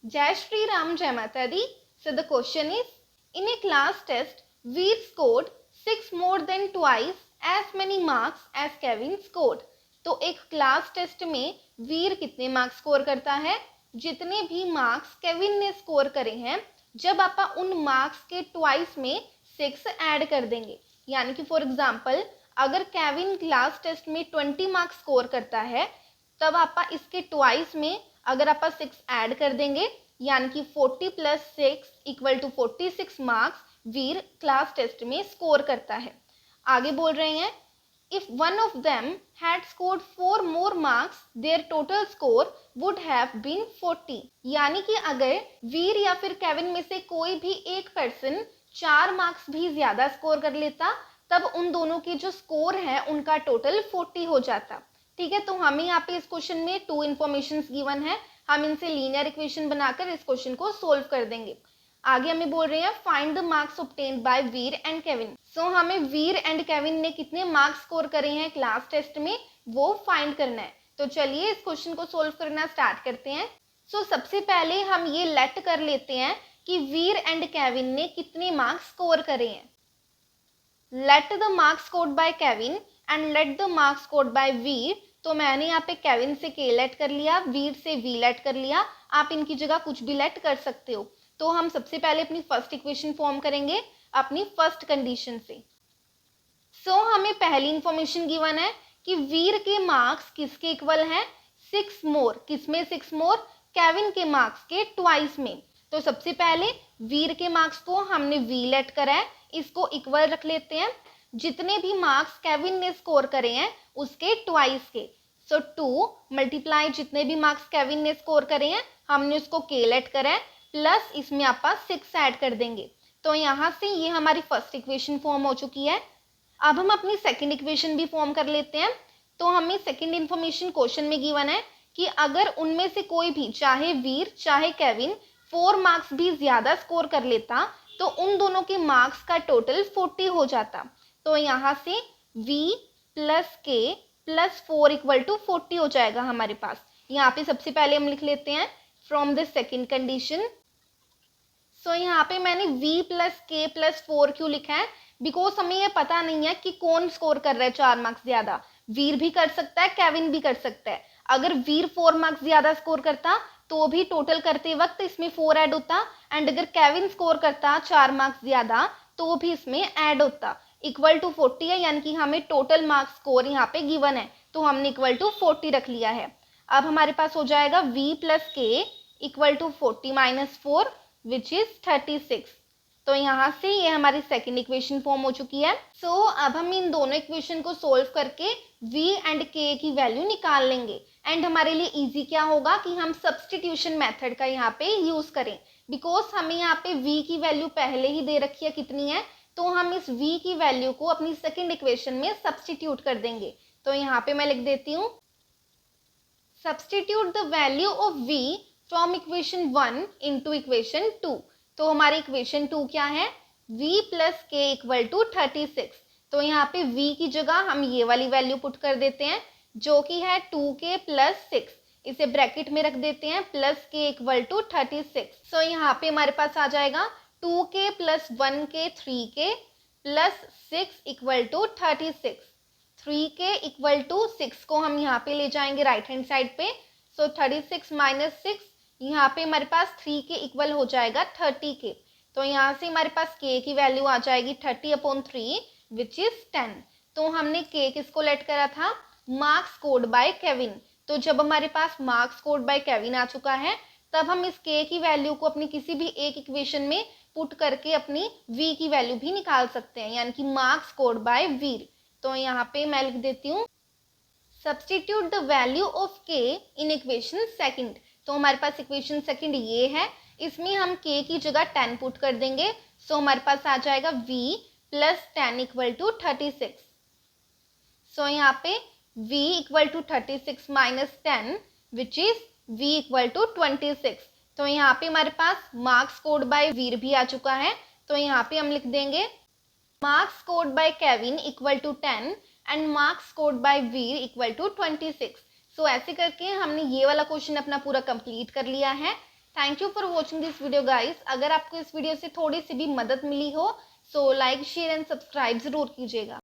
Jai Shri Ram Jai Mata Di. So the question is, in a class test, Veer scored 6 more than twice as many marks as Kevin scored. तो एक class test में वीर कितने marks score करता है? जितने भी marks Kevin ने score करे हैं, जब आप उन मार्क्स के ट्वाइस में 6 ऐड कर देंगे, यानी कि फॉर एग्जांपल अगर केविन क्लास टेस्ट में 20 मार्क्स स्कोर करता है, तब आप इसके ट्वाइस में अगर आप 6 ऐड कर देंगे, यानी कि 40 + 6 = 46 मार्क्स वीर क्लास टेस्ट में स्कोर करता है। आगे बोल रहे हैं, if one of them had scored 4 more marks, their total score would have been 40। यानी कि अगर वीर या फिर केविन में से कोई भी एक पर्सन 4 मार्क्स भी ज्यादा स्कोर कर लेता, तब उन दोनों के जो स्कोर है उनका टोटल 40 हो जाता। ठीक है, तो हमें यहाँ पे इस क्वेश्चन में 2 इंफॉर्मेशन गिवन है, हम इनसे लीनियर इक्वेशन बनाकर इस क्वेश्चन को सोल्व कर देंगे। आगे हमें बोल रहे हैं find the marks obtained by Veer and Kevin. So हमें वीर एंड केविन ने कितने मार्क्स स्कोर करे हैं क्लास टेस्ट में, वो फाइंड करना है। तो चलिए इस क्वेश्चन को सोल्व करना स्टार्ट करते हैं। सो सबसे पहले हम ये लेट कर लेते हैं कि वीर एंड केविन ने कितने मार्क्स स्कोर करे हैं। Let the marks scored by Kevin and let the marks scored by Veer. तो मैंने यहाँ पे केविन से के लेट कर लिया, वीर से वी लेट कर लिया, आप इनकी जगह कुछ भी लेट कर सकते हो। तो हम सबसे पहले अपनी फर्स्ट इक्वेशन फॉर्म करेंगे अपनी फर्स्ट कंडीशन से। सो हमें पहली इंफॉर्मेशन गिवन है कि वीर के मार्क्स किसके इक्वल हैं? 6 मोर। किसमें 6 मोर? केविन के मार्क्स के ट्वाइस में। तो सबसे पहले वीर के मार्क्स को हमने वी लेट करा है, इसको इक्वल रख लेते हैं जितने भी मार्क्स केविन ने स्कोर करे हैं उसके ट्वाइस के। सो 2 मल्टीप्लाई जितने भी मार्क्स केविन ने स्कोर करे हैं हमने उसको के लेट करा है, प्लस इसमें आप 6 ऐड कर देंगे। तो यहाँ से ये हमारी फर्स्ट इक्वेशन फॉर्म हो चुकी है। अब हम अपनी सेकंड इक्वेशन भी फॉर्म कर लेते हैं। तो हमें सेकंड इन्फॉर्मेशन क्वेश्चन में गिवन है कि अगर उनमें से कोई भी, चाहे वीर चाहे केविन, 4 मार्क्स भी ज्यादा स्कोर कर लेता, तो उन दोनों के मार्क्स का टोटल 40 हो जाता। तो यहाँ से v + k + 4 = 40 हो जाएगा हमारे पास। यहाँ पे सबसे पहले हम लिख लेते हैं फ्रॉम द सेकेंड कंडीशन। सो यहाँ पे मैंने v + k + 4 क्यों लिखा है? बिकॉज हमें ये पता नहीं है कि कौन स्कोर कर रहा है 4 मार्क्स ज्यादा। वीर भी कर सकता है, केविन भी कर सकता है। अगर वीर 4 मार्क्स ज्यादा स्कोर करता तो भी टोटल करते वक्त इसमें 4 ऐड होता, एंड अगर केविन स्कोर करता 4 मार्क्स ज्यादा तो भी इसमें ऐड होता। = 40 है, यानी कि हमें टोटल मार्क्स स्कोर यहाँ पे गिवन है, तो हमने = 40 रख लिया है। अब हमारे पास हो जाएगा v + k = 40 - 4 विच इज 36। तो यहाँ से ये हमारी सेकेंड इक्वेशन फॉर्म हो चुकी है। सो अब हम इन दोनों इक्वेशन को सोल्व करके v एंड k की वैल्यू निकाल लेंगे। एंड हमारे लिए इजी क्या होगा कि हम सब्सटीट्यूशन मेथड का यहाँ पे यूज करें, बिकॉज हमें यहाँ पे v की वैल्यू पहले ही दे रखी है कितनी है, तो हम इस v की वैल्यू को अपनी सेकेंड इक्वेशन में सब्सटीट्यूट कर देंगे। तो यहाँ पे मैं लिख देती हूँ, substitute the value of v from equation 1 into equation 2। तो हमारी इक्वेशन 2 क्या है? v + k = 36। तो यहाँ पे v की जगह हम ये वाली वैल्यू पुट कर देते हैं जो कि है 2k + 6। इसे ब्रैकेट में रख देते हैं, +k = 36। सो यहाँ पे हमारे पास आ जाएगा 2k + 1k 3k + 6 = 36। 3k = 6 को हम यहाँ पे ले जाएंगे राइट हैंड साइड पे। सो 36 - 6, यहाँ पे हमारे पास 3k इक्वल हो जाएगा 30k। तो यहाँ से हमारे पास k की वैल्यू आ जाएगी 30/3 विच इज 10। तो हमने k किसको लेट करा था? Marks scored by Kevin. तो जब हमारे pass marks scored by Kevin आ चुका है, तब हम इस k की वैल्यू को अपनी किसी भी एक इक्वेशन में पुट करके अपनी v की वैल्यू भी निकाल सकते हैं, यानी कि मार्क्स स्कोर्ड बाय वीर। तो यहाँ पे मैं लिख देती हूँ, substitute the value of k in equation second. तो हमारे पास इक्वेशन सेकंड ये है, इसमें हम k की जगह 10 पुट कर देंगे। सो हमारे पास आ जाएगा v + 10 = 36। सो यहाँ पे v = 36 - 10 विच इज v = 26। तो यहाँ पे हमारे पास मार्क्स स्कोर्ड बाय वीर भी आ चुका है। तो यहाँ पे हम लिख देंगे marks scored by Kevin = 10 and marks scored by Veer = 26। So ऐसे करके हमने ये वाला क्वेश्चन अपना पूरा कंप्लीट कर लिया है। Thank you for watching this video guys. अगर आपको इस वीडियो से थोड़ी सी भी मदद मिली हो so like share and subscribe ज़रूर कीजिएगा।